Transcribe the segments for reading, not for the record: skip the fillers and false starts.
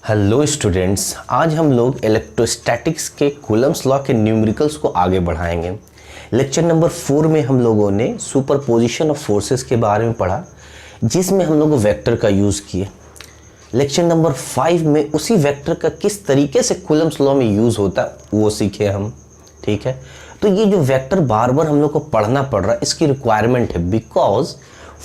Hello students, आज हम लोग इलेक्ट्रोस्टैटिक्स के कूलम्स लॉ के न्यूमेरिकल्स को आगे बढ़ाएंगे। लेक्चर नंबर 4 में हम लोगों ने सुपरपोजिशन ऑफ फोर्सेस के बारे में पढ़ा, जिसमें हम लोग वेक्टर का यूज़ किए। लेक्चर नंबर 5 में उसी वेक्टर का किस तरीके से कूलम्स लॉ में यूज़ होता है वो सीखे हम। ठीक है, तो ये जो वेक्टर बार बार हम लोग को पढ़ना पड़ रहा है, इसकी रिक्वायरमेंट है, बिकॉज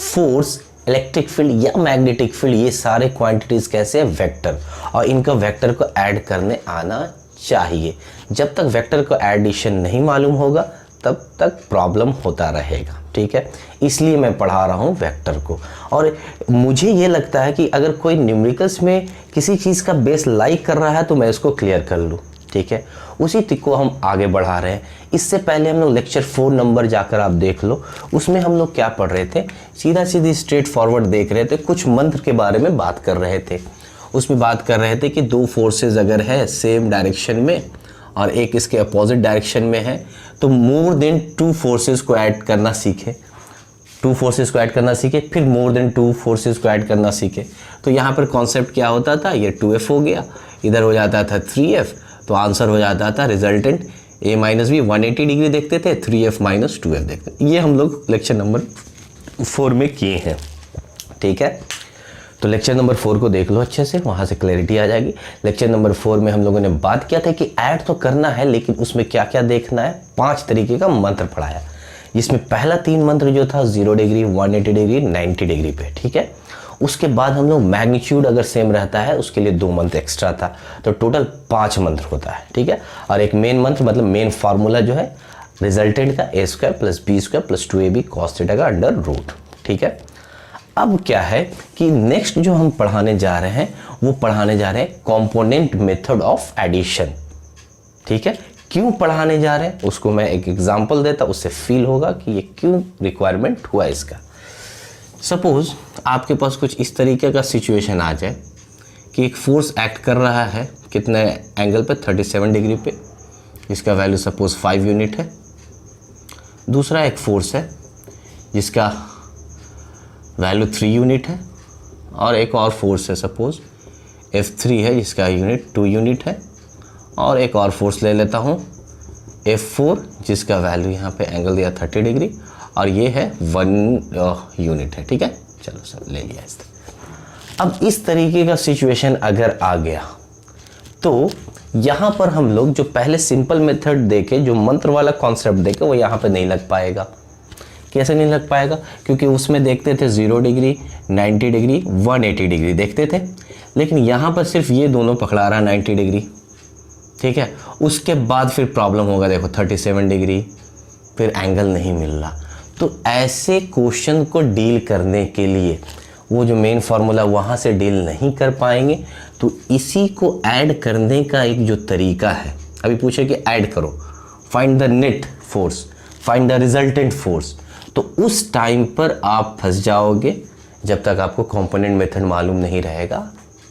फोर्स, इलेक्ट्रिक फील्ड या मैग्नेटिक फील्ड, ये सारे क्वांटिटीज कैसे हैं, वेक्टर, और इनका वेक्टर को ऐड करने आना चाहिए। जब तक वेक्टर को एडिशन नहीं मालूम होगा तब तक प्रॉब्लम होता रहेगा। ठीक है, इसलिए मैं पढ़ा रहा हूँ वेक्टर को। और मुझे ये लगता है कि अगर कोई न्यूमेरिकल्स में किसी चीज़ का बेस लाइक कर रहा है तो मैं इसको क्लियर कर लूँ। ठीक है, उसी को हम आगे बढ़ा रहे हैं। इससे पहले हम लोग लेक्चर 4 नंबर जाकर आप देख लो, उसमें हम लोग क्या पढ़ रहे थे, सीधा सीधी स्ट्रेट फॉरवर्ड देख रहे थे, कुछ मंत्र के बारे में बात कर रहे थे। उसमें बात कर रहे थे कि दो फोर्सेस अगर है सेम डायरेक्शन में और एक इसके अपोजिट डायरेक्शन में है तो मोर देन 2 फोर्सेस को ऐड करना सीखे। 2 फोर्सेस को ऐड करना सीखे, फिर मोर देन 2 फोर्सेस को ऐड करना सीखे। तो यहाँ पर कॉन्सेप्ट क्या होता था, ये 2f हो गया, इधर हो जाता था 3f, तो आंसर हो जाता था resultant a minus B. 180 degree देखते थे, 3f माइनस 2f देखते थे। ये हम लोग लेक्चर नंबर 4 में किए हैं। ठीक है, तो लेक्चर नंबर 4 को देख लो अच्छे से, वहाँ से क्लैरिटी आ जाएगी। लेक्चर नंबर 4 में हम लोगों ने बात किया था कि ऐड तो करना है, लेकिन उसमें क्या क्या देखना है। 5 तरीके का मंत्र पढ़ाया, जिसमें पहला 3 मंत्र जो था 0 डिग्री, 180 डिग्री, 90 डिग्री पे। ठीक है, उसके बाद हम लोग मैग्नीट्यूड अगर सेम रहता है उसके लिए 2 मंत्र एक्स्ट्रा था, तो टोटल 5 मंत्र होता है। ठीक है, और एक मेन मंत्र मतलब मेन फार्मूला जो है रिजल्टेंट का a² plus b² plus 2ab cos theta का अंडर रूट। ठीक है, अब क्या है कि नेक्स्ट जो हम पढ़ाने जा रहे हैं वो पढ़ाने जा रहे हैं कॉम्पोनेंट मेथड ऑफ एडिशन। ठीक है, क्यों पढ़ाने जा रहे हैं उसको मैं एक एग्जांपल देता, उससे फील होगा कि ये क्यों रिक्वायरमेंट हुआ इसका। सपोज आपके पास कुछ इस तरीके का सिचुएशन आ जाए कि एक फोर्स एक्ट कर रहा है कितने एंगल पे, 37 डिग्री पे, जिसका वैल्यू सपोज 5 यूनिट है। दूसरा एक फोर्स है जिसका वैल्यू 3 यूनिट है, और एक और फोर्स है सपोज F3 है जिसका यूनिट 2 यूनिट है, और एक और फोर्स ले लेता हूँ F4 जिसका वैल्यू यहाँ पे एंगल दिया 30 डिग्री, और ये है 1 यूनिट है। ठीक है, चलो सर ले लिया इस तरह। अब इस तरीके का सिचुएशन अगर आ गया तो यहाँ पर हम लोग जो पहले सिंपल मेथड देखे, जो मंत्र वाला कॉन्सेप्ट देखे, वो यहाँ पे नहीं लग पाएगा। कैसे नहीं लग पाएगा, क्योंकि उसमें देखते थे 0 डिग्री, 90 डिग्री, 180 डिग्री देखते थे, लेकिन यहाँ पर सिर्फ ये दोनों पकड़ा रहा 90 डिग्री। ठीक है, उसके बाद फिर प्रॉब्लम होगा, देखो 37 डिग्री, फिर एंगल नहीं मिल रहा। तो ऐसे क्वेश्चन को डील करने के लिए वो जो मेन फार्मूला वहाँ से डील नहीं कर पाएंगे, तो इसी को ऐड करने का एक जो तरीका है, अभी पूछे कि ऐड करो, find the net force, find the resultant force, तो उस टाइम पर आप फंस जाओगे जब तक आपको कंपोनेंट मेथड मालूम नहीं रहेगा।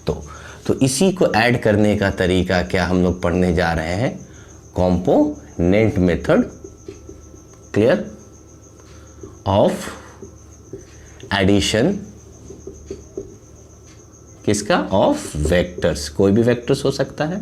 तो इसी को ऐड करने का तरीका क्या हम लोग पढ़ने जा रहे हैं, component method, clear, of addition, किसका, ऑफ वेक्टर्स, कोई भी वेक्टर्स हो सकता है।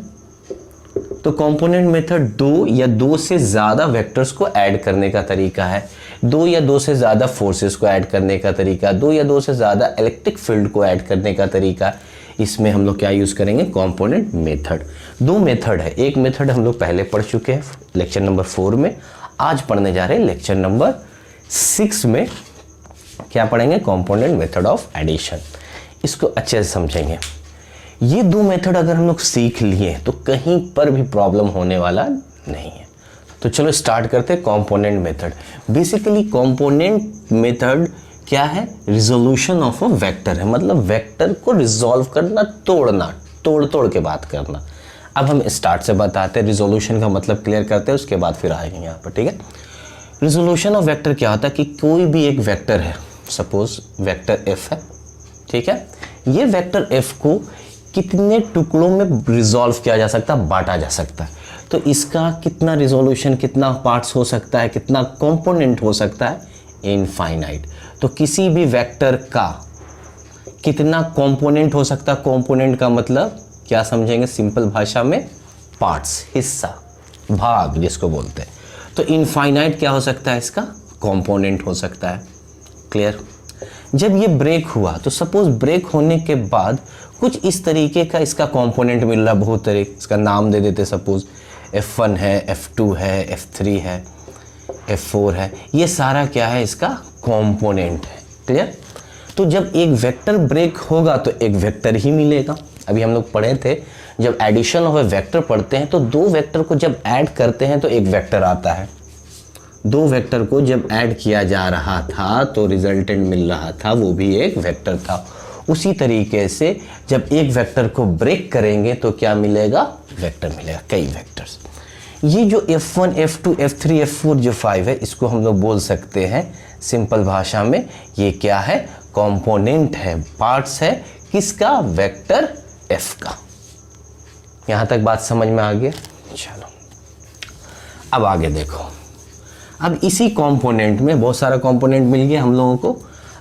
तो कंपोनेंट मेथड 2 या 2 से ज़्यादा वेक्टर्स को ऐड करने का तरीका है, 2 या 2 से ज़्यादा फोर्सेस को ऐड करने का तरीका, 2 या 2 से ज़्यादा इलेक्ट्रिक फील्ड को ऐड करने का तरीका। इसमें हम लोग क्या यूज़ करेंगे, कंपोनेंट मेथड। 2 मेथड है, एक मेथड हम लोग पहले पढ़ चुके हैं लेक्चर नंबर 4 में, आज पढ़ने जा रहे हैं लेक्चर नंबर 6 में। क्या पढ़ेंगे, कंपोनेंट मेथड ऑफ एडिशन। इसको अच्छे से समझेंगे। ये 2 मेथड अगर हम लोग सीख लिए तो कहीं पर भी प्रॉब्लम होने वाला नहीं है। तो चलो स्टार्ट करते हैं component method. Basically component method क्या है, रिजोल्यूशन ऑफ अ वेक्टर है, मतलब वेक्टर को रिजॉल्व करना, तोड़ना, तोड़ के बात करना। अब हम स्टार्ट से बताते हैं, रिजोल्यूशन का मतलब क्लियर करते हैं, उसके बाद फिर आएंगे यहाँ पर। ठीक है, रिजोल्यूशन ऑफ वेक्टर क्या होता है कि कोई भी एक वेक्टर है, सपोज वेक्टर f है। ठीक है, ये वेक्टर f को कितने टुकड़ों में रिजॉल्व किया जा सकता है, बांटा जा सकता है। तो इसका कितना रिजोल्यूशन, कितना पार्ट्स हो सकता है, कितना कंपोनेंट हो सकता है, इनफाइनाइट। तो किसी भी वेक्टर का कितना कंपोनेंट हो सकता है, कंपोनेंट का मतलब क्या समझेंगे सिंपल भाषा में? पार्ट्स, हिस्सा, भाग जिसको बोलते हैं। तो इनफाइनाइट क्या हो सकता है? इसका कंपोनेंट हो सकता है। क्लियर? जब ये ब्रेक हुआ तो सपोज ब्रेक होने के बाद कुछ इस तरीके का इसका कंपोनेंट मिल रहा, बहुत तरीके, इसका नाम दे देते, सपोज F1 है, F2 है, F3 है, F4 है, ये सारा क्या है? इसका कंपोनेंट है। क्लियर? तो जब एक वेक्टर ब्रेक होगा तो एक वेक्टर ही मिलेगा। अभी हम लोग पढ़े थे जब एडिशन ऑफ ए वेक्टर पढ़ते हैं तो दो वेक्टर को जब ऐड करते हैं तो एक वेक्टर आता है। दो वेक्टर को जब ऐड किया जा रहा था तो रिजल्टेंट मिल रहा था, वो भी एक वेक्टर था। उसी तरीके से जब एक वेक्टर को ब्रेक करेंगे तो क्या मिलेगा? वेक्टर मिलेगा, कई वेक्टर्स। ये जो F1, F2, F3, F4 जो 5 है, इसको हम लोग बोल सकते हैं सिंपल भाषा में ये क्या है? कंपोनेंट है, पार्ट्स है, किसका? वेक्टर F का। यहाँ तक बात समझ में आ गया? चलो अब आगे देखो। अब इसी कंपोनेंट में बहुत सारा कंपोनेंट मिल गया हम लोगों को।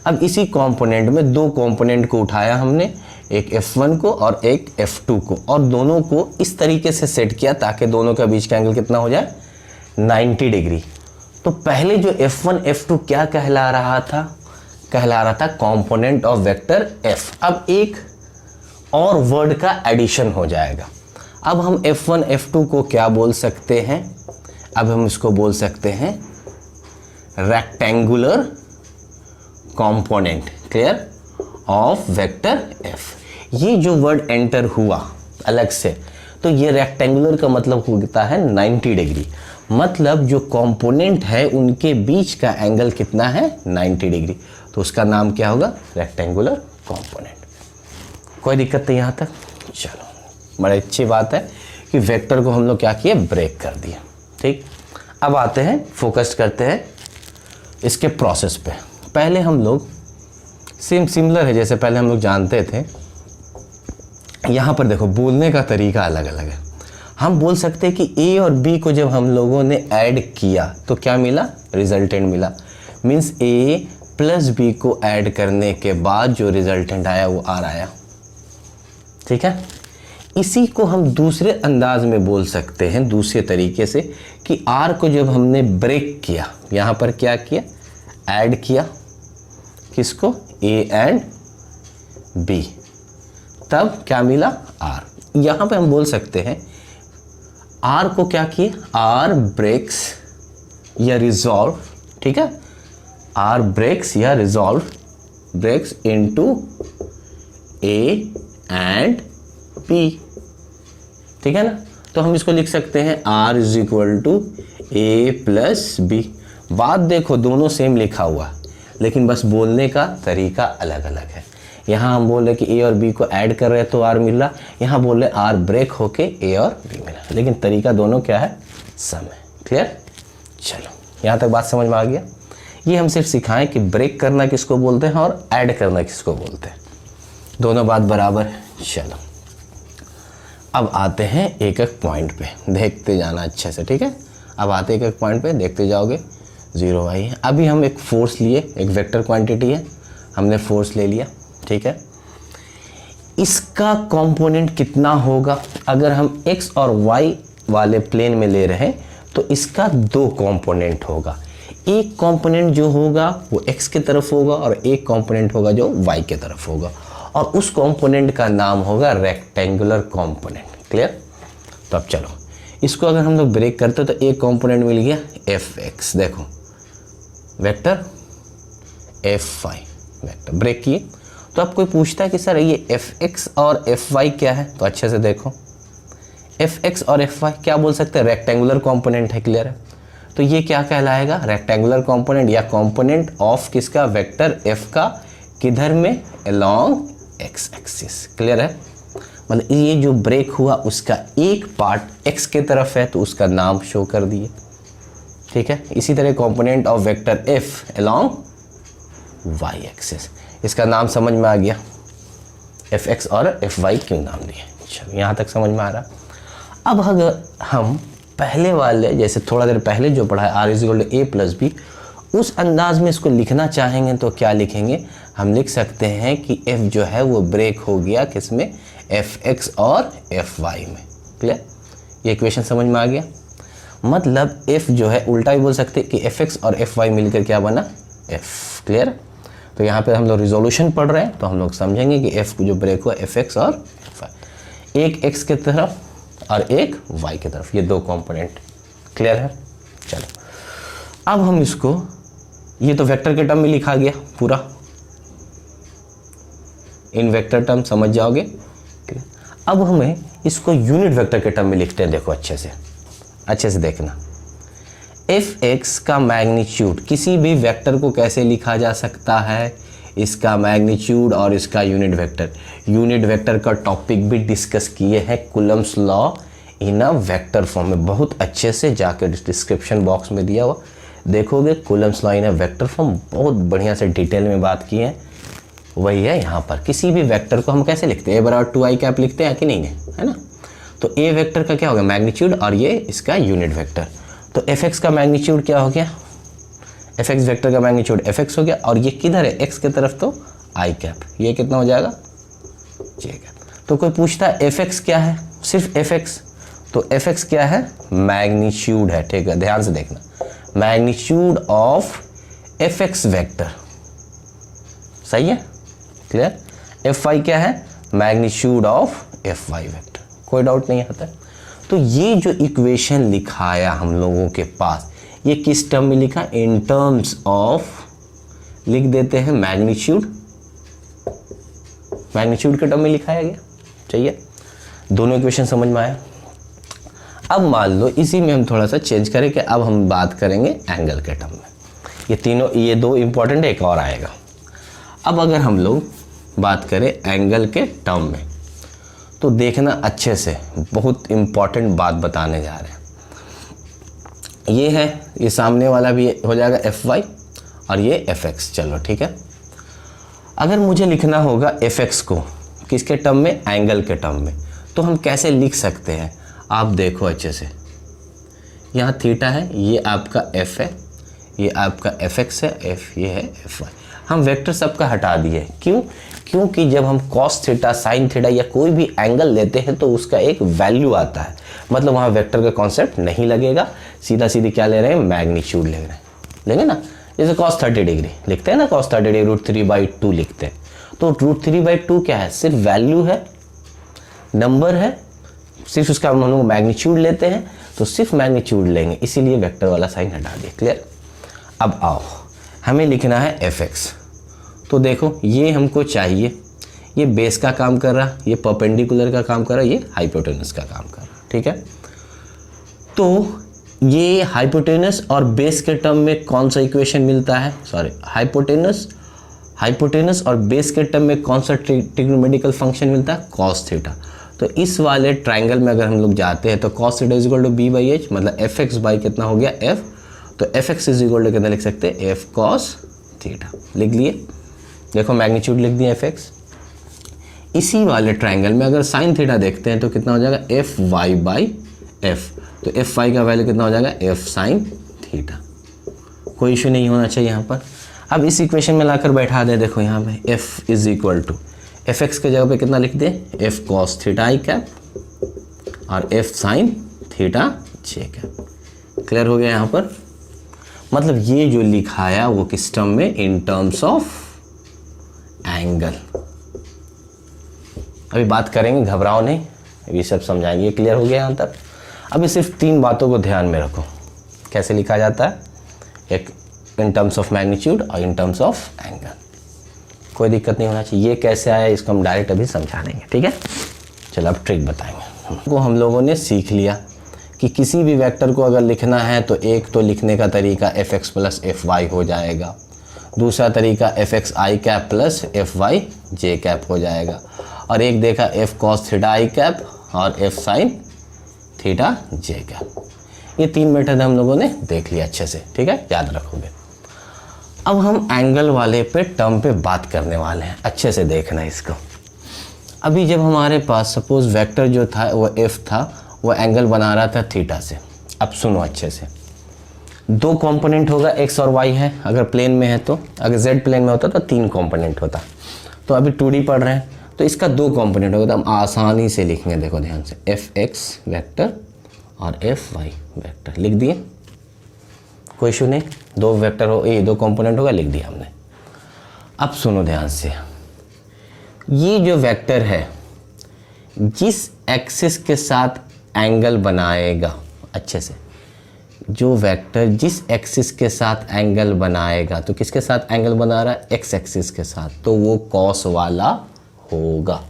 अब इसी कंपोनेंट में दो कंपोनेंट को उठाया हमने, एक F1 को और एक F2 को, और दोनों को इस तरीके से सेट किया ताकि दोनों का बीच का एंगल कितना हो जाए? 90 डिग्री। तो पहले जो F1, F2 क्या कहला रहा था? कहला रहा था कंपोनेंट ऑफ वेक्टर F। अब एक और वर्ड का एडिशन हो जाएगा। अब हम F1, F2 को क्या बोल सकते हैं? अब हम इसको बोल सकते हैं rectangular component, clear, of vector F। ये जो वर्ड एंटर हुआ अलग से, तो ये रेक्टेंगुलर का मतलब होता है 90 डिग्री। मतलब जो कंपोनेंट है उनके बीच का एंगल कितना है? 90 डिग्री। तो उसका नाम क्या होगा? Rectangular component. कोई दिक्कत नहीं यहाँ तक? चलो, बड़ी अच्छी बात है कि वेक्टर को हम लोग क्या किए? ब्रेक कर दिया। ठीक, अब आते हैं, फोकस करते हैं इसके प्रोसेस पे। पहले हम लोग सिमिलर है जैसे पहले हम लोग जानते थे। यहाँ पर देखो बोलने का तरीका अलग अलग है। हम बोल सकते हैं कि A और B को जब हम लोगों ने ऐड किया तो क्या मिला? रिजल्टेंट मिला। मीन्स A प्लस B को ऐड करने के बाद जो रिजल्टेंट आया वो R आया। ठीक है, इसी को हम दूसरे अंदाज में बोल सकते हैं, दूसरे तरीके से, कि R को जब हमने ब्रेक किया, यहाँ पर क्या किया? ऐड किया, किसको? A एंड B, तब क्या मिला? R। यहाँ पे हम बोल सकते हैं R को क्या किए? R ब्रेक्स या रिजॉल्व, ठीक है, R ब्रेक्स या resolve, breaks into A and B, ठीक है ना। तो हम इसको लिख सकते हैं R is equal to A plus B। बात देखो दोनों सेम लिखा हुआ, लेकिन बस बोलने का तरीका अलग अलग है। यहाँ हम बोल रहे कि A और B को ऐड कर रहे हैं तो R मिल रहा, यहाँ बोल रहे R ब्रेक होके A और B मिला, लेकिन तरीका दोनों क्या है? सम है। क्लियर? चलो, यहाँ तक बात समझ में आ गया। ये हम सिर्फ सिखाएं कि ब्रेक करना किसको बोलते हैं और ऐड करना किसको बोलते हैं, दोनों बात बराबर है। चलो अब आते हैं एक एक पॉइंट पे, देखते जाना अच्छे से, ठीक है। अब आते एक एक पॉइंट पे, देखते जाओगे। 0 आई है। अभी हम एक फोर्स लिए, एक वेक्टर क्वांटिटी है, हमने फोर्स ले लिया, ठीक है। इसका कंपोनेंट कितना होगा? अगर हम x और y वाले प्लेन में ले रहे हैं तो इसका दो कंपोनेंट होगा। एक कंपोनेंट जो होगा वो x की तरफ होगा और एक कंपोनेंट होगा जो y की तरफ होगा, और उस कंपोनेंट का नाम होगा रेक्टेंगुलर कंपोनेंट। क्लियर? तो अब चलो इसको अगर हम लोग ब्रेक करते तो एक कंपोनेंट मिल गया fx, देखो वेक्टर fy, वेक्टर ब्रेक किए। तो अब कोई पूछता है कि सर ये fx और fy क्या है, तो अच्छे से देखो fx और fy क्या बोल सकते हैं? रेक्टेंगुलर कंपोनेंट है। क्लियर है? तो ये क्या कहलाएगा? रेक्टेंगुलर कंपोनेंट या कंपोनेंट ऑफ किसका? वेक्टर f का, किधर में? Along x axis. क्लियर है? मतलब ये जो ब्रेक हुआ उसका एक पार्ट x के तरफ है तो उसका नाम शो कर दिए, ठीक है। इसी तरह component of vector f along y axis, इसका नाम समझ में आ गया, fx और fy क्यों नाम दिए। चलो यहाँ तक समझ में आ रहा। अब अगर हम पहले वाले जैसे थोड़ा देर पहले जो पढ़ा है r is equal to a plus B, उस अंदाज में इसको लिखना चाहेंगे तो क्या लिखेंगे? हम लिख सकते हैं कि f जो है वो ब्रेक हो गया किसमें? एफ एक्स और एफ वाई में। क्लियर, ये इक्वेशन समझ में आ गया। मतलब एफ जो है उल्टा भी बोल सकते हैं कि एफ एक्स और एफ वाई मिलकर क्या बना, एफ। क्लियर, तो यहाँ पे हम लोग रिजोल्यूशन पढ़ रहे हैं तो हम लोग समझेंगे कि एफ जो ब्रेक हुआ एफ एक्स और एफ वाई, एक एक्स की तरफ और एक वाई की तरफ, ये दो कंपोनेंट। क्लियर है। चलो अब हम इसको, ये तो वेक्टर के टर्म में लिखा गया पूरा, इन वेक्टर टर्म समझ जाओगे। अब हमें इसको यूनिट वेक्टर के टर्म में लिखते हैं। देखो अच्छे से देखना, एफ एक्स का मैग्नीट्यूड, किसी भी वेक्टर को कैसे लिखा जा सकता है, इसका मैग्नीट्यूड और इसका यूनिट वेक्टर। यूनिट वेक्टर का टॉपिक भी डिस्कस किए हैं Coulomb's law in a vector form में, बहुत अच्छे से जाकर डिस्क्रिप्शन बॉक्स में दिया हुआ देखोगे। Coulomb's law in a vector form बहुत बढ़िया से डिटेल में बात की है, वही है यहाँ पर। किसी भी वेक्टर को हम कैसे लिखते हैं, ए बराबर 2i कैप लिखते हैं कि नहीं है ना। तो ए वेक्टर का क्या हो गया, मैग्नीट्यूड, और ये इसका यूनिट वेक्टर। तो एफ एक्स का मैग्नीट्यूड क्या हो गया, एफ एक्स वेक्टर का मैग्नीट्यूड एफ एक्स हो गया, और ये किधर है, एक्स की तरफ, तो आई कैप, ये कितना हो जाएगा, जे कैप। तो कोई पूछता है एफ एक्स क्या है, सिर्फ एफ एक्स, तो एफ एक्स क्या है, मैग्नीट्यूड है। ठीक है, ध्यान से देखना, magnitude of F X vector, सही है। क्लियर, एफ वाई क्या है, magnitude of F Y vector, कोई डाउट नहीं आता। तो ये जो इक्वेशन लिखाया हम लोगों के पास, ये किस टर्म में लिखा, इन टर्म्स ऑफ, लिख देते हैं मैग्नीट्यूड, मैग्नीट्यूड के टर्म में लिखाया गया। चाहिए, दोनों इक्वेशन समझ में आया। अब मान लो इसी में हम थोड़ा सा चेंज करें कि अब हम बात करेंगे एंगल के टर्म में। ये तीनों, ये दो इंपॉर्टेंट, एक और आएगा। अब अगर हम लोग बात करें एंगल के टर्म में, तो देखना अच्छे से, बहुत इंपॉर्टेंट बात बताने जा रहे हैं। ये है, ये सामने वाला भी हो जाएगा एफ वाई और ये एफ एक्स। चलो ठीक है, अगर मुझे लिखना होगा एफ एक्स को किसके टर्म में, एंगल के टर्म में, तो हम कैसे लिख सकते हैं, आप देखो अच्छे से। यहाँ थीटा है, ये आपका एफ है, ये आपका एफ एक्स है, एफ ये है एफ वाई। हम वेक्टर सबका हटा दिए, क्यों, क्योंकि जब हम कॉस थीटा, साइन थीटा या कोई भी एंगल लेते हैं तो उसका एक वैल्यू आता है, मतलब वहाँ वेक्टर का कॉन्सेप्ट नहीं लगेगा, सीधा सीधी क्या ले रहे हैं, मैग्नीट्यूड ले रहे हैं, लेंगे ना। जैसे cos 30 डिग्री लिखते हैं ना, cos 30 डिग्री √3/2 लिखते हैं, तो √3/2 क्या है, सिर्फ वैल्यू है, नंबर है, सिर्फ उसका हम लोग मैग्नीट्यूड लेते हैं, तो सिर्फ मैग्नीट्यूड लेंगे, इसीलिए वेक्टर वाला साइन हटा दिया। क्लियर। अब आओ, हमें लिखना है एफ एक्स। तो देखो ये हमको चाहिए, ये बेस का काम कर रहा, ये परपेंडिकुलर का काम कर रहा, ये हाइपोटेनस का काम कर रहा। ठीक है, तो ये हाइपोटेनस और बेस के टर्म में कौन सा इक्वेशन मिलता है, सॉरी हाइपोटेनस और बेस के टर्म में कौन सा ट्रिग्नोमेट्रिकल फंक्शन मिलता है, कॉस थीटा। तो इस वाले ट्राइंगल में अगर हम लोग जाते हैं तो cos theta is equal to b/h, मतलब एफ एक्स बाई कितना हो गया f, तो F X is equal to कितना लिख सकते हैं, एफ कॉस थीटा, लिख लिए। देखो मैग्नीट्यूड लिख दिया एफ एक्स। इसी वाले ट्राइंगल में अगर साइन थीटा देखते हैं तो कितना हो जाएगा, एफ वाई बाई एफ, तो एफ वाई का वैल्यू कितना हो जाएगा, एफ साइन थीटा। कोई इशू नहीं होना चाहिए यहाँ पर। अब इस इक्वेशन में लाकर बैठा दे, देखो यहाँ पे F is equal to F X के जगह पे कितना लिख दे, F cos theta I cap और F sine theta J cap. Clear हो गया यहाँ पर। मतलब ये जो लिखाया वो किस टर्म में, इन टर्म्स ऑफ एंगल। अभी बात करेंगे, घबराओ नहीं, ये सब समझाएंगे। क्लियर हो गया यहाँ तक। अभी सिर्फ 3 बातों को ध्यान में रखो, कैसे लिखा जाता है, एक इन टर्म्स ऑफ मैग्नीट्यूड और इन टर्म्स ऑफ एंगल। कोई दिक्कत नहीं होना चाहिए। ये कैसे आया इसको हम डायरेक्ट अभी समझा देंगे, ठीक है। चलो अब ट्रिक बताएंगे। को हम लोगों ने सीख लिया कि किसी भी वेक्टर को अगर लिखना है तो एक तो लिखने का तरीका F X plus F Y हो जाएगा, दूसरा तरीका F X I cap plus F Y J cap हो जाएगा, और एक देखा F cos theta I cap और F sine theta J cap. ये 3 मेथड हम लोगों ने देख लिया अच्छे से, ठीक है, याद रखोगे। अब हम एंगल वाले पे टर्म पे बात करने वाले हैं, अच्छे से देखना इसको। अभी जब हमारे पास सपोज वेक्टर जो था वो एफ था, वो एंगल बना रहा था थीटा से। अब सुनो अच्छे से, 2 कंपोनेंट होगा, एक्स और वाई है, अगर प्लेन में है तो, अगर जेड प्लेन में होता तो 3 कंपोनेंट होता। तो अभी 2D पढ़ रहे हैं तो इसका दो कंपोनेंट होगा, तो हम आसानी से लिखेंगे। देखो ध्यान से, एफ एक्स वेक्टर और एफ वाई वेक्टर लिख दिए, कोई इशू नहीं। दो वेक्टर हो, ये दो कंपोनेंट होगा, लिख दिया हमने। अब सुनो ध्यान से, ये जो वेक्टर है जिस एक्सिस के साथ एंगल बनाएगा, अच्छे से, जो वेक्टर जिस एक्सिस के साथ एंगल बनाएगा, तो किसके साथ एंगल बना रहा है? एक्स एक्सिस के साथ, तो वो कॉस वाला होगा।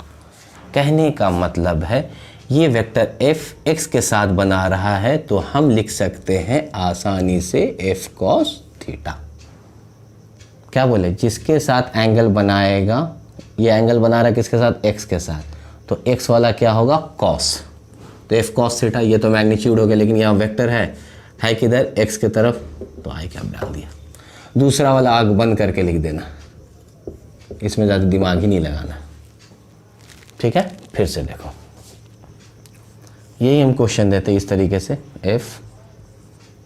कहने का मतलब है ये वेक्टर एफ एक्स के साथ बना रहा है, तो हम लिख सकते हैं आसानी से एफ कॉस थीटा। क्या बोले? जिसके साथ एंगल बनाएगा, ये एंगल बना रहा है किसके साथ? एक्स के साथ, तो एक्स वाला क्या होगा? कॉस, तो एफ कॉस थीटा। ये तो मैग्नीट्यूड हो गया, लेकिन यहाँ वेक्टर है किधर? एक्स की तरफ, तो आई कैप डाल दिया। दूसरा वाला आग बंद करके लिख देना, इसमें ज़्यादा दिमाग ही नहीं लगाना, ठीक है। फिर से देखो, यही हम क्वेश्चन देते इस तरीके से, एफ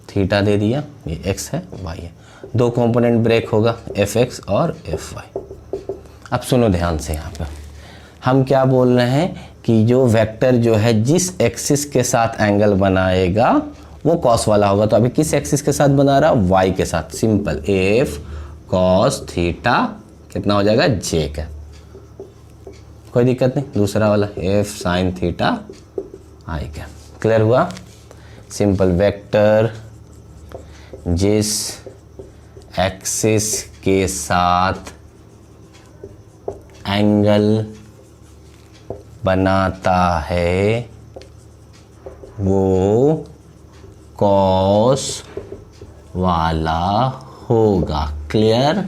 थीटा दे दिया, ये एक्स है वाई है, दो कंपोनेंट ब्रेक होगा, एफ एक्स और एफ वाई। अब सुनो ध्यान से, यहाँ पर हम क्या बोल रहे हैं कि जो वेक्टर जो है जिस एक्सिस के साथ एंगल बनाएगा वो कॉस वाला होगा। तो अभी किस एक्सिस के साथ बना रहा? वाई के साथ। सिंपल, एफ कॉस थीटा कितना हो जाएगा? जे का, कोई दिक्कत नहीं। दूसरा वाला एफ साइन थीटा आई का। क्लियर हुआ? सिंपल, वेक्टर जिस एक्सिस के साथ एंगल बनाता है वो कॉस वाला होगा। क्लियर?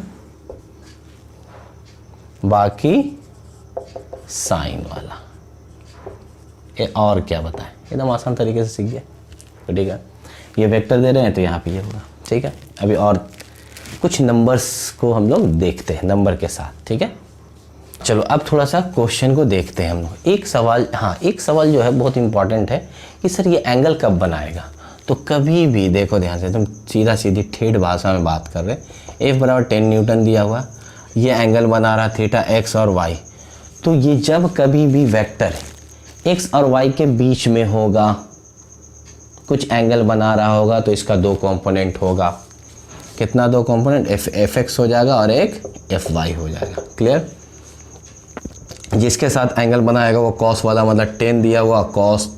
बाकी साइन वाला। ये और क्या बताएं, एकदम आसान तरीके से सीख गए, तो ठीक है। ये वेक्टर दे रहे हैं तो यहाँ पे ये होगा, ठीक है। अभी और कुछ नंबर्स को हम लोग देखते हैं नंबर के साथ, ठीक है। चलो अब थोड़ा सा क्वेश्चन को देखते हैं हम लोग। एक सवाल, हाँ एक सवाल जो है बहुत इंपॉर्टेंट है कि सर ये एंगल कब बनाएगा। तो कभी भी देखो ध्यान से, तुम सीधा सीधी ठेठ भाषा में बात कर रहे, एफ बराबर 10 न्यूटन दिया हुआ, ये एंगल बना रहा थीटा एक्स और वाई। तो ये जब कभी भी वेक्टर एक्स और वाई के बीच में होगा, कुछ एंगल बना रहा होगा, तो इसका दो कंपोनेंट होगा। कितना? दो कंपोनेंट, एफ एक्स हो जाएगा और एक एफ वाई हो जाएगा। क्लियर? जिसके साथ एंगल बनाएगा वो कॉस वाला, मतलब 10 दिया हुआ, कॉस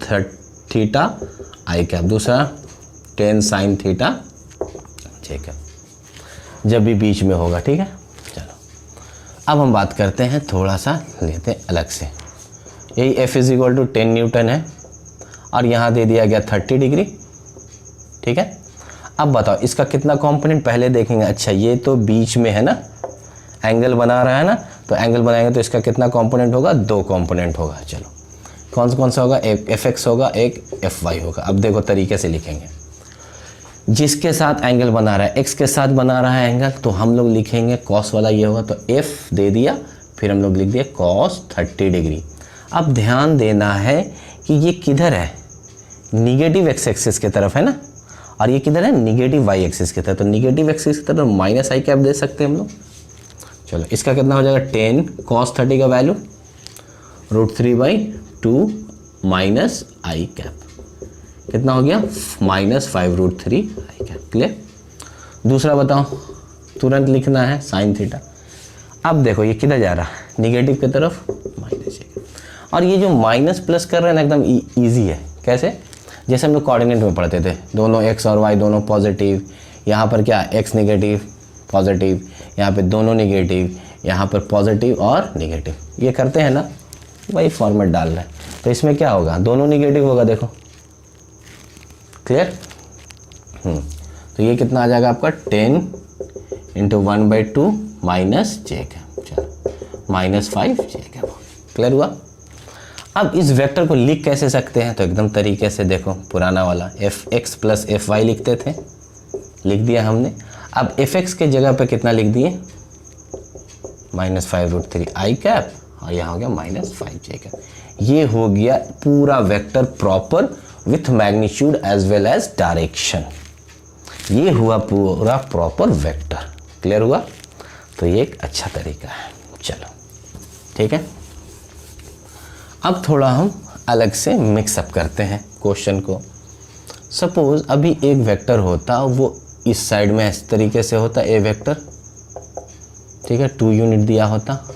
थीटा आई कैप। दूसरा 10 साइन थीटा जे कैप, जब भी बीच में होगा, ठीक है। चलो अब हम बात करते हैं, थोड़ा सा लेते हैं अलग से। यही F is equal to 10 newton है और यहाँ दे दिया गया 30 डिग्री, ठीक है। अब बताओ इसका कितना कंपोनेंट पहले देखेंगे। अच्छा ये तो बीच में है ना, एंगल बना रहा है ना, तो एंगल बनाएंगे तो इसका कितना कंपोनेंट होगा? दो कंपोनेंट होगा। चलो कौन सा होगा? एक एफ एक्स होगा, एक एफ वाई होगा। अब देखो तरीके से लिखेंगे, जिसके साथ एंगल बना रहा है, एक्स के साथ बना रहा है एंगल, तो हम लोग लिखेंगे कॉस वाला ये होगा, तो एफ दे दिया, फिर हम लोग लिख दिया कॉस 30 डिग्री। अब ध्यान देना है कि ये किधर है? निगेटिव एक्स एक्सिस की तरफ है ना, और ये किधर है? निगेटिव वाई एक्सिस की तरफ। तो निगेटिव एक्सिस की तरफ माइनस आई कैप दे सकते हैं हम लोग। चलो इसका कितना हो जाएगा? 10 cos 30 का वैल्यू √3/2 माइनस आई कैप, कितना हो गया? -5√3 आई कैप। क्लियर? दूसरा बताओ, तुरंत लिखना है साइन थीटा। अब देखो ये किधर जा रहा है? निगेटिव की तरफ, माइनस। और ये जो माइनस प्लस कर रहे हैं ना, एकदम ईजी है। कैसे? जैसे हम लोग कोऑर्डिनेट में पढ़ते थे, दोनों एक्स और वाई दोनों पॉजिटिव, यहाँ पर क्या एक्स नेगेटिव पॉजिटिव, यहाँ पे दोनों नेगेटिव, यहाँ पर पॉजिटिव और नेगेटिव, ये करते हैं ना, वही फॉर्मेट डाल रहे हैं। तो इसमें क्या होगा? दोनों नेगेटिव होगा, देखो। क्लियर? तो ये कितना आ जाएगा आपका? 10 × 1/2 माइनस जे कैप, चलो -5 जे कैप। क्लियर हुआ? अब इस वेक्टर को लिख कैसे सकते हैं? तो एकदम तरीके से देखो, पुराना वाला F X plus F Y लिखते थे, लिख दिया हमने। अब एफ एक्स के जगह पे कितना लिख दिए? -5√3 आई कैप, और यहाँ हो गया -5 जे कैप। ये हो गया पूरा vector proper with magnitude as well as direction. ये हुआ पूरा प्रॉपर वेक्टर। क्लियर हुआ? तो ये एक अच्छा तरीका है। चलो ठीक है। अब थोड़ा हम अलग से मिक्सअप करते हैं क्वेश्चन को। सपोज अभी एक वेक्टर होता, वो इस साइड में इस तरीके से होता ए वेक्टर, ठीक है, 2 यूनिट दिया होता,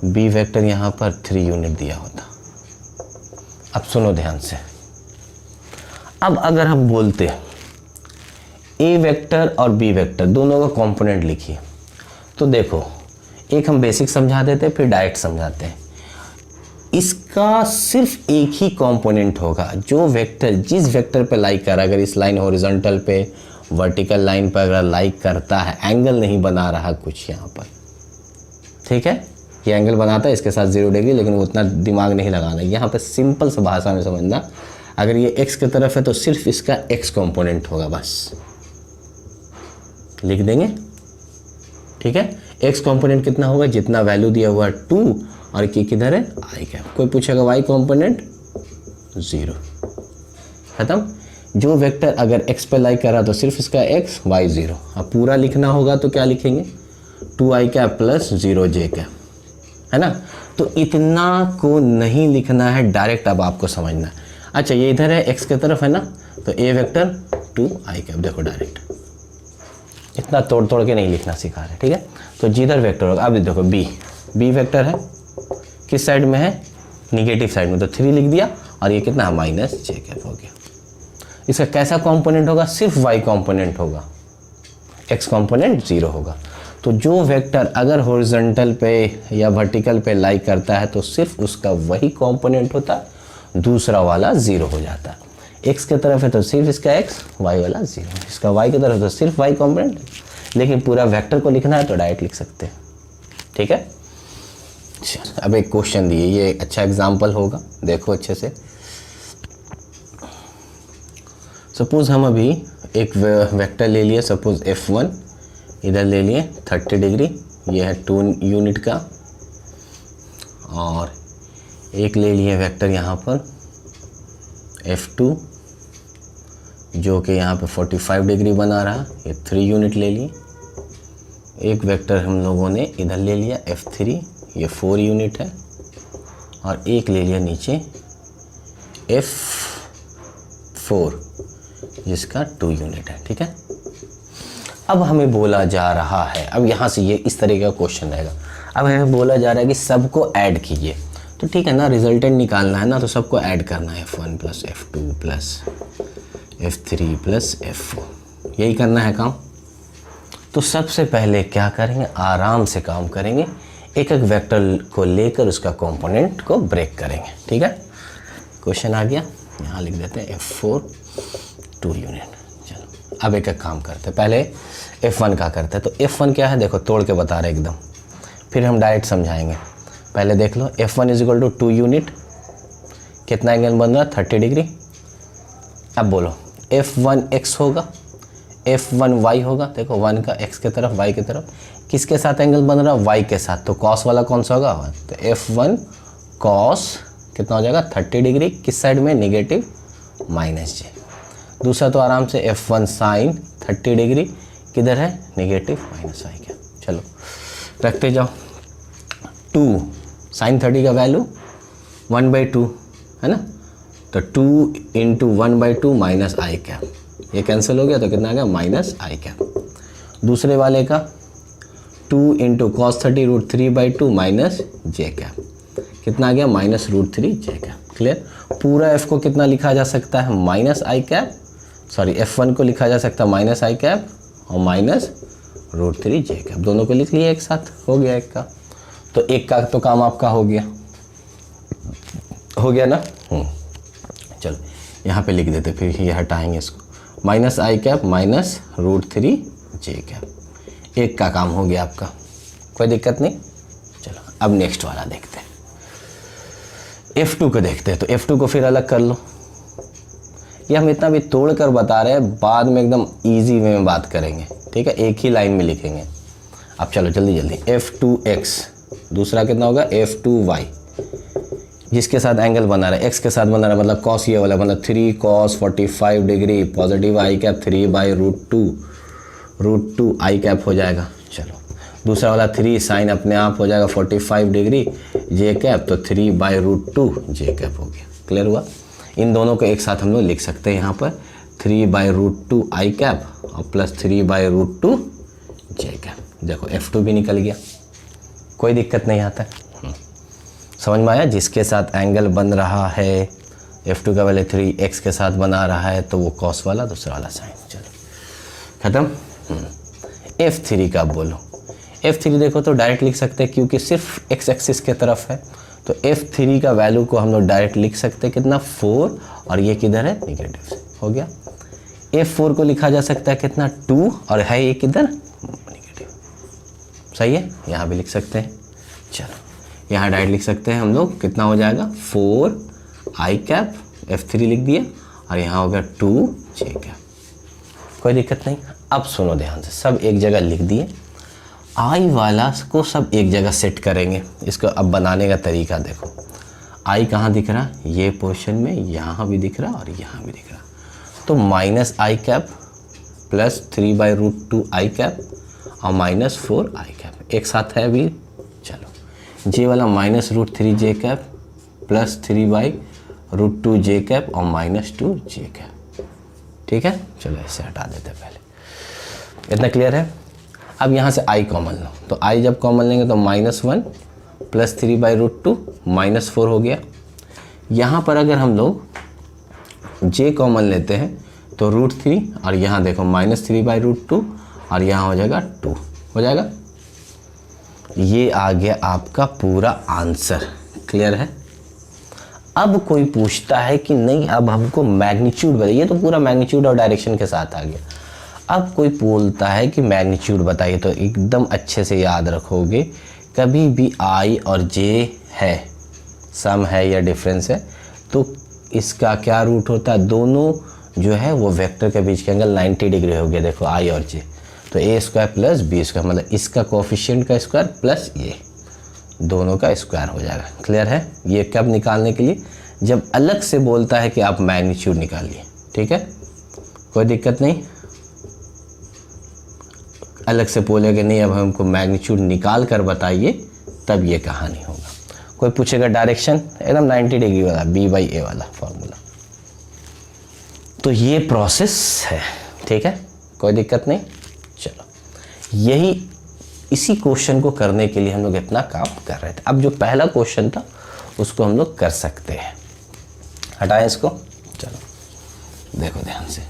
बी वेक्टर यहाँ पर 3 यूनिट दिया होता। अब सुनो ध्यान से, अब अगर हम बोलते ए वेक्टर और बी वेक्टर दोनों का कंपोनेंट लिखिए, तो देखो एक हम बेसिक समझा देते फिर डायरेक्ट समझाते हैं। इसका सिर्फ एक ही कंपोनेंट होगा, जो वेक्टर जिस वेक्टर पे लाइक कर, अगर इस लाइन हॉरिजॉन्टल पे वर्टिकल लाइन पर अगर लाइक करता है, एंगल नहीं बना रहा कुछ यहाँ पर, ठीक है, ये एंगल बनाता है इसके साथ 0 डिग्री, लेकिन वो उतना दिमाग नहीं लगाना। यहाँ पे सिंपल सा भाषा में समझना, अगर ये x की तरफ है तो सिर्फ इसका x कंपोनेंट होगा, बस लिख देंगे, ठीक है। x कंपोनेंट कितना होगा, जितना वैल्यू दिया हुआ है 2, और किधर है i कैप। कोई पूछेगा y कंपोनेंट 0, खत्म। जो वेक्टर अगर x पे लाइक कर रहा तो सिर्फ इसका x, y 0। अब पूरा लिखना होगा तो क्या लिखेंगे, 2i cap plus 0j cap, है ना। तो इतना को नहीं लिखना है डायरेक्ट, अब आपको समझना है। अच्छा ये इधर है x की तरफ है ना, तो a वेक्टर 2i कैप, देखो डायरेक्ट, इतना तोड़ तोड़ के नहीं लिखना सिखा रहे, ठीक है। तो जिधर वेक्टर होगा, अब देखो b वेक्टर है, किस साइड में है, निगेटिव साइड में, तो 3 लिख दिया, और ये कितना है -j कैप हो गया। इसका कैसा कंपोनेंट होगा, सिर्फ y कंपोनेंट होगा, x कंपोनेंट 0 होगा। तो जो वेक्टर अगर हॉरिजॉन्टल पे या वर्टिकल पे लाइक करता है तो सिर्फ उसका वही कंपोनेंट होता है, दूसरा वाला 0 हो जाता है। x की तरफ है तो सिर्फ इसका x, y वाला 0, इसका y की तरफ तो सिर्फ y कंपोनेंट। लेकिन पूरा वेक्टर को लिखना है तो डायरेक्ट लिख सकते हैं, ठीक है। अब एक क्वेश्चन दिए, ये अच्छा एग्जाम्पल होगा, देखो अच्छे से। सपोज हम अभी एक वेक्टर ले लिए, सपोज f1 इधर ले लिए 30 डिग्री, ये है 2 यूनिट का, और एक ले लिए वेक्टर यहाँ पर f2 जो कि यहाँ पे 45 डिग्री बना रहा, ये 3 यूनिट ले लिए। एक वेक्टर हम लोगों ने इधर ले लिया f3, ये 4 यूनिट है, और एक ले लिया नीचे f4 जिसका 2 यूनिट है, ठीक है। अब हमें बोला जा रहा है, अब यहाँ से ये इस तरीके का क्वेश्चन रहेगा, अब हमें बोला जा रहा है कि सबको ऐड कीजिए, तो ठीक है ना, रिजल्टेंट निकालना है ना, तो सबको ऐड करना है, f1 plus f2 plus f3 plus f4, यही करना है काम। तो सबसे पहले क्या करेंगे, आराम से काम करेंगे, एक एक वेक्टर को लेकर उसका कंपोनेंट को ब्रेक करेंगे, ठीक है। क्वेश्चन आ गया, यहाँ लिख देते हैं f4 2 यूनिट। चलो अब एक एक काम करते हैं, पहले f1 का करते हैं। तो f1 क्या है, देखो तोड़ के बता रहे एकदम, फिर हम डायरेक्ट समझाएंगे। पहले देख लो, f1 is equal to 2 unit, कितना एंगल बन रहा है 30 डिग्री। अब बोलो f1 x होगा, f1 y होगा, देखो 1 का x की तरफ y की तरफ, किसके साथ एंगल बन रहा है, y के साथ, तो cos वाला कौन सा होगा, तो f1 cos कितना हो जाएगा 30 डिग्री, किस साइड में, नेगेटिव -j। दूसरा तो आराम से f1 sin 30 डिग्री, किधर है, नेगेटिव -i क्या। चलो रखते जाओ, 2 sin 30 का वैल्यू 1/2 है ना, तो 2 × 1/2 -i कैप, ये कैंसिल हो गया, तो कितना आ गया -i कैप। दूसरे वाले का 2 × cos 30 √3/2 -j कैप, कितना आ गया -√3j कैप। क्लियर। पूरा f को कितना लिखा जा सकता है, -i कैप, सॉरी f1 को लिखा जा सकता है -i कैप और -√3j कैप, दोनों को लिख लिया एक साथ, हो गया एक का। तो एक का तो काम आपका हो गया ना। चलो यहाँ पे लिख देते, फिर ये हटाएंगे इसको, -i कैप -√3j कैप, एक का काम हो गया आपका, कोई दिक्कत नहीं। चलो अब नेक्स्ट वाला देखते हैं, f2 को देखते हैं। तो f2 को फिर अलग कर लो, ये हम इतना भी तोड़ कर बता रहे हैं, बाद में एकदम इजी वे में बात करेंगे, ठीक है, एक ही लाइन में लिखेंगे। अब चलो जल्दी जल्दी, f2x, दूसरा कितना होगा f2y, जिसके साथ एंगल बना रहा है x के साथ बना रहा है, मतलब cos ये वाला, मतलब 3 cos 45 degree positive i cap 3/√2 i cap हो जाएगा। चलो दूसरा वाला 3 sin अपने आप हो जाएगा 45 डिग्री जे कैप, तो 3/√2 जे कैप हो गया। क्लियर हुआ? इन दोनों को एक साथ हम लोग लिख सकते हैं यहाँ पर 3/√2 आई कैप और प्लस 3/√2 जे कैप। देखो F2 भी निकल गया, कोई दिक्कत नहीं आता है। समझ में आया? जिसके साथ एंगल बन रहा है F2 का वैल्यू 3x के साथ बना रहा है तो वो कॉस वाला, दूसरा वाला साइन। चलो खत्म। F3 का बोलो। F3 देखो तो डायरेक्ट लिख सकते हैं क्योंकि सिर्फ x एक्सिस के तरफ है, तो F3 का वैल्यू को हम लोग डायरेक्ट लिख सकते हैं कितना 4, और ये किधर है नेगेटिव, हो गया। F4 को लिखा जा सकता है कितना 2, और है ये किधर नेगेटिव। सही है, यहाँ भी लिख सकते हैं। चलो यहाँ डायरेक्ट लिख सकते हैं हम लोग, कितना हो जाएगा 4 आई कैप, F3 लिख दिया, और यहाँ हो गया 2 जे कैप। कोई दिक्कत नहीं। अब सुनो ध्यान से, सब एक जगह लिख दिए, आई वाला को सब एक जगह सेट करेंगे। इसको अब बनाने का तरीका देखो। आई कहाँ दिख रहा? ये पोर्शन में, यहाँ भी दिख रहा और यहाँ भी दिख रहा। तो माइनस आई कैप प्लस 3/√2 आई कैप और -4 आई कैप एक साथ है अभी। चलो जे वाला -√3 जे कैप प्लस 3/√2 जे कैप और -2 जे कैप। ठीक है, चलो ऐसे हटा देते हैं पहले। इतना क्लियर है? अब यहाँ से आई कॉमन लो, तो आई जब कॉमन लेंगे तो -1 प्लस 3/√2 -4 हो गया। यहाँ पर अगर हम लोग j कॉमन लेते हैं तो √3, और यहाँ देखो -3/√2 और यहाँ हो जाएगा 2, हो जाएगा। ये आ गया आपका पूरा आंसर। क्लियर है? अब कोई पूछता है कि नहीं अब हमको मैग्नीट्यूड बताइए, ये तो पूरा मैग्नीट्यूड और डायरेक्शन के साथ आ गया। अब कोई बोलता है कि मैग्नीट्यूड बताइए, तो एकदम अच्छे से याद रखोगे, कभी भी आई और जे है, सम है या डिफरेंस है, तो इसका क्या रूट होता है? दोनों जो है वो वेक्टर के बीच के एंगल 90 डिग्री हो गया। देखो आई और जे, तो a² प्लस b², मतलब इसका कोफिशिएंट का स्क्वायर प्लस ये दोनों का स्क्वायर हो जाएगा। क्लियर है? ये कब निकालने के लिए? जब अलग से बोलता है कि आप मैग्नीट्यूड निकालिए। ठीक है, कोई दिक्कत नहीं। अलग से बोलेगा नहीं अब हमको मैग्नीट्यूड निकाल कर बताइए, तब ये कहानी होगा। कोई पूछेगा डायरेक्शन, एकदम 90 डिग्री वाला b/a वाला फॉर्मूला। तो ये प्रोसेस है। ठीक है, कोई दिक्कत नहीं। चलो यही इसी क्वेश्चन को करने के लिए हम लोग इतना काम कर रहे थे। अब जो पहला क्वेश्चन था उसको हम लोग कर सकते हैं। हटाएं इसको। चलो देखो ध्यान से।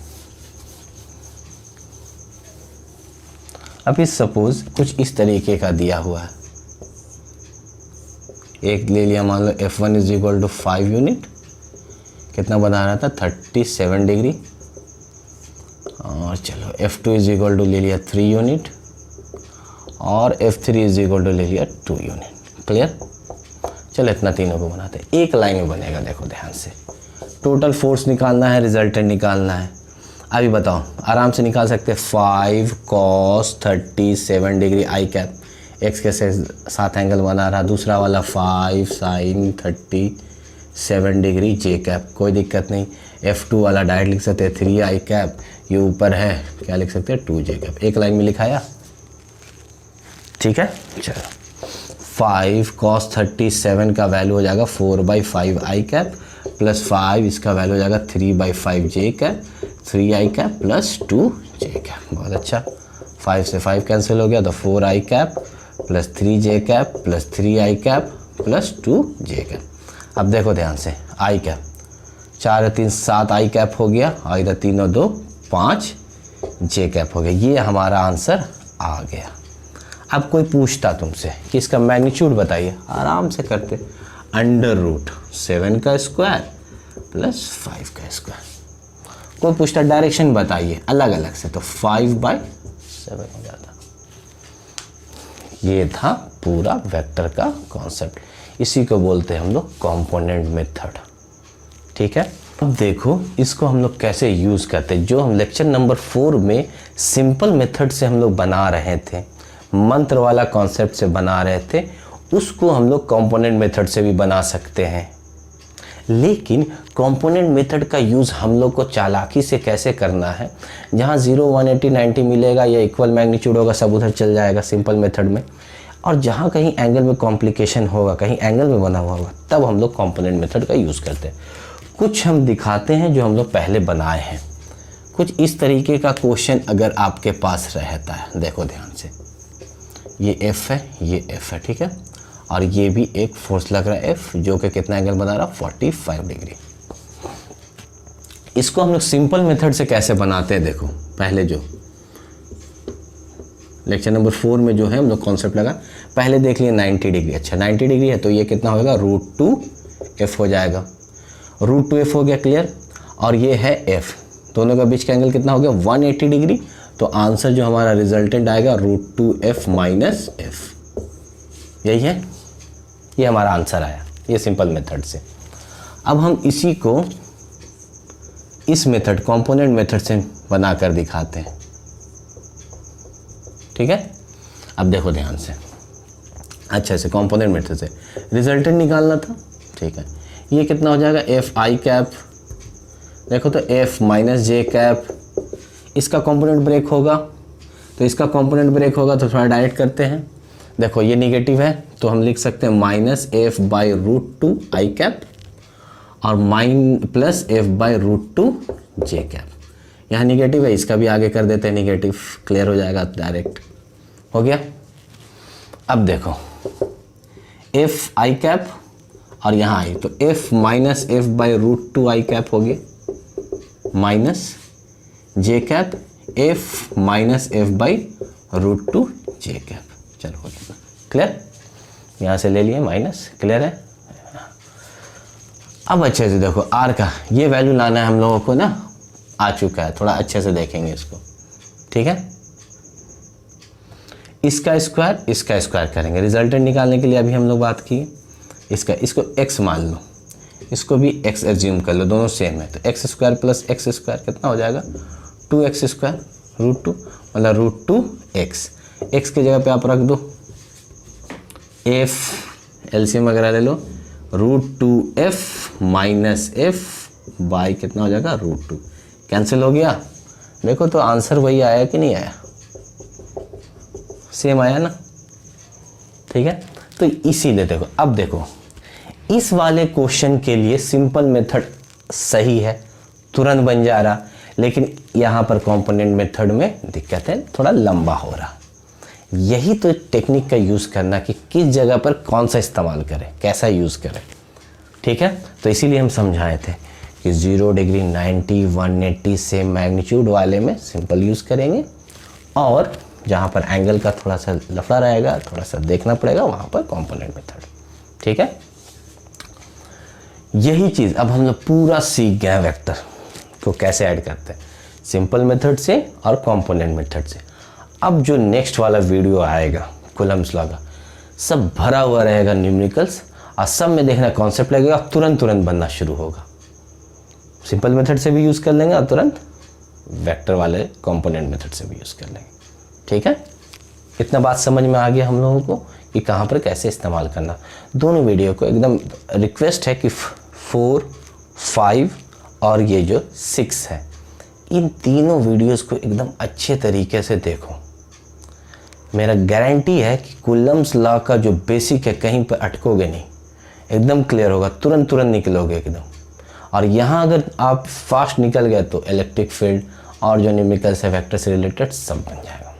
अभी सपोज कुछ इस तरीके का दिया हुआ है, एक ले लिया, मान लो F1 = 5 यूनिट, कितना बना रहा था 37 डिग्री, और चलो F2 = ले लिया 3 यूनिट, और F3 = ले लिया 2 यूनिट। क्लियर? चलो इतना तीनों को बनाते हैं, एक लाइन में बनेगा। देखो ध्यान से, टोटल फोर्स निकालना है, रिजल्टेंट निकालना है। अभी बताओ, आराम से निकाल सकते हैं। 5 cos 37 degree I cap, x के साथ एंगल बना रहा, दूसरा वाला 5 sin 37 डिग्री जे कैप, कोई दिक्कत नहीं। F2 वाला डायरेक्ट लिख सकते हैं 3 आई कैप, ये ऊपर है, क्या लिख सकते हैं 2 जे कैप। एक लाइन में लिखाया। ठीक है, चलो 5 cos 37 का वैल्यू हो जाएगा 4/5 आई कैप प्लस 5, इसका वैल्यू हो जाएगा 3/5 जे कैप, 3 आई कैप प्लस 2 जे कैप। बहुत अच्छा, 5 से 5 कैंसिल हो गया, तो 4 आई कैप प्लस 3 जे कैप प्लस 3 आई कैप प्लस 2 जे कैप। अब देखो ध्यान से, आई कैप 4 और 3 7 आई कैप हो गया, और इधर 3 और 2 5 जे कैप हो गया। ये हमारा आंसर आ गया। अब कोई पूछता तुमसे कि इसका मैग्नीट्यूड बताइए, आराम से करते, √7 का स्क्वायर प्लस 5 का स्क्वायर। कोई पूछता डायरेक्शन बताइए अलग अलग से, तो 5/7 हो जाता। ये था पूरा वेक्टर का कॉन्सेप्ट, इसी को बोलते हैं हम लोग कंपोनेंट मेथड। ठीक है, अब देखो इसको हम लोग कैसे यूज़ करते हैं। जो हम लेक्चर नंबर 4 में सिंपल मेथड से हम लोग बना रहे थे, मंत्र वाला कॉन्सेप्ट से बना रहे थे, उसको हम लोग कंपोनेंट मेथड से भी बना सकते हैं। लेकिन कंपोनेंट मेथड का यूज़ हम लोग को चालाकी से कैसे करना है, जहाँ 0 180 90 मिलेगा या इक्वल मैग्नीट्यूड होगा, सब उधर चल जाएगा सिंपल मेथड में। और जहाँ कहीं एंगल में कॉम्प्लिकेशन होगा, कहीं एंगल में बना हुआ होगा, तब हम लोग कंपोनेंट मेथड का यूज़ करते हैं। कुछ हम दिखाते हैं जो हम लोग पहले बनाए हैं। कुछ इस तरीके का क्वेश्चन अगर आपके पास रहता है, देखो ध्यान से, ये F है, ये F है, ठीक है, और ये भी एक फोर्स लग रहा है F, जो कि कितना एंगल बना रहा है, 45 डिग्री। इसको हम लोग सिंपल मेथड से कैसे बनाते हैं, देखो पहले जो लेक्चर नंबर 4 में जो है हम लोग कॉन्सेप्ट लगा, पहले देख लिए 90 डिग्री। अच्छा 90 डिग्री है तो ये कितना होगा, √2f हो जाएगा। √2f हो गया, क्लियर। और ये है f, दोनों का बीच का एंगल कितना हो गया, 180 डिग्री। तो आंसर जो हमारा रिजल्टेंट आएगा √2f माइनस f, यही है, ये हमारा आंसर आया, ये सिंपल मेथड से। अब हम इसी को इस मेथड कंपोनेंट मेथड से बनाकर दिखाते हैं, ठीक है। अब देखो ध्यान से, अच्छा से कंपोनेंट मेथड से रिजल्टेंट निकालना था, ठीक है। ये कितना हो जाएगा, fi कैप, देखो तो f माइनस जे कैप, इसका कंपोनेंट ब्रेक होगा, तो इसका कंपोनेंट ब्रेक होगा तो थोड़ा डायरेक्ट करते हैं। देखो ये निगेटिव है तो हम लिख सकते हैं minus f by √2 i cap और plus f by √2 j cap. यहाँ निगेटिव है, इसका भी आगे कर देते हैं निगेटिव, क्लियर हो जाएगा, डायरेक्ट हो गया। अब देखो f आई कैप और यहाँ आई, तो f minus f by √2 i cap हो गया, minus J cap f minus f by √2 j cap. चलो हो गया, क्लियर, यहाँ से ले लिए माइनस, क्लियर है। अब अच्छे से देखो r का ये वैल्यू लाना है हम लोगों को ना, आ चुका है, थोड़ा अच्छे से देखेंगे इसको, ठीक है। इसका स्क्वायर करेंगे, रिजल्टेंट निकालने के लिए अभी हम लोग बात की। इसको x मान लो, इसको भी x एज्यूम कर लो, दोनों सेम है, तो x square plus x square कितना हो जाएगा, 2x स्क्वायर, √2 मतलब √2x, x की जगह पे आप रख दो f, एलसीएम वगैरह ले लो, √2f माइनस f बाई कितना हो जाएगा, √2, कैंसिल हो गया। देखो तो आंसर वही आया कि नहीं आया, सेम आया ना, ठीक है। तो इसीलिए देखो, अब देखो इस वाले क्वेश्चन के लिए सिंपल मेथड सही है, तुरंत बन जा रहा, लेकिन यहाँ पर कंपोनेंट मेथड में दिक्कत है, थोड़ा लंबा हो रहा। यही तो टेक्निक का यूज़ करना कि किस जगह पर कौन सा इस्तेमाल करें, कैसा यूज़ करें, ठीक है। तो इसीलिए हम समझाए थे कि 0 डिग्री, 90, 180 सेम मैग्नीट्यूड वाले में सिंपल यूज़ करेंगे, और जहाँ पर एंगल का थोड़ा सा लफड़ा रहेगा, थोड़ा सा देखना पड़ेगा, वहाँ पर कंपोनेंट मेथड, ठीक है। यही चीज़ अब हम लोग पूरा सीख गए वेक्टर को कैसे ऐड करते हैं, सिंपल मेथड से और कंपोनेंट मेथड से। अब जो नेक्स्ट वाला वीडियो आएगा कूलम्स लॉ का, सब भरा हुआ रहेगा न्यूमेरिकल्स, और सब में देखना कॉन्सेप्ट लगेगा, तुरंत बनना शुरू होगा। सिंपल मेथड से भी यूज़ कर लेंगे और तुरंत वेक्टर वाले कंपोनेंट मेथड से भी यूज़ कर लेंगे, ठीक है। इतना बात समझ में आ गया हम लोगों को कि कहाँ पर कैसे इस्तेमाल करना। दोनों वीडियो को एकदम रिक्वेस्ट है कि 4, 5 और ये जो 6 है, इन तीनों वीडियोस को एकदम अच्छे तरीके से देखो। मेरा गारंटी है कि कूलम्स लॉ का जो बेसिक है कहीं पर अटकोगे नहीं, एकदम क्लियर होगा, तुरंत निकलोगे एकदम। और यहाँ अगर आप फास्ट निकल गए तो इलेक्ट्रिक फील्ड और जो न्यूमेरिकल्स है वेक्टर से रिलेटेड सब बन जाएगा,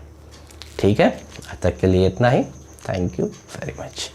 ठीक है। आज तक के लिए इतना ही, थैंक यू वेरी मच।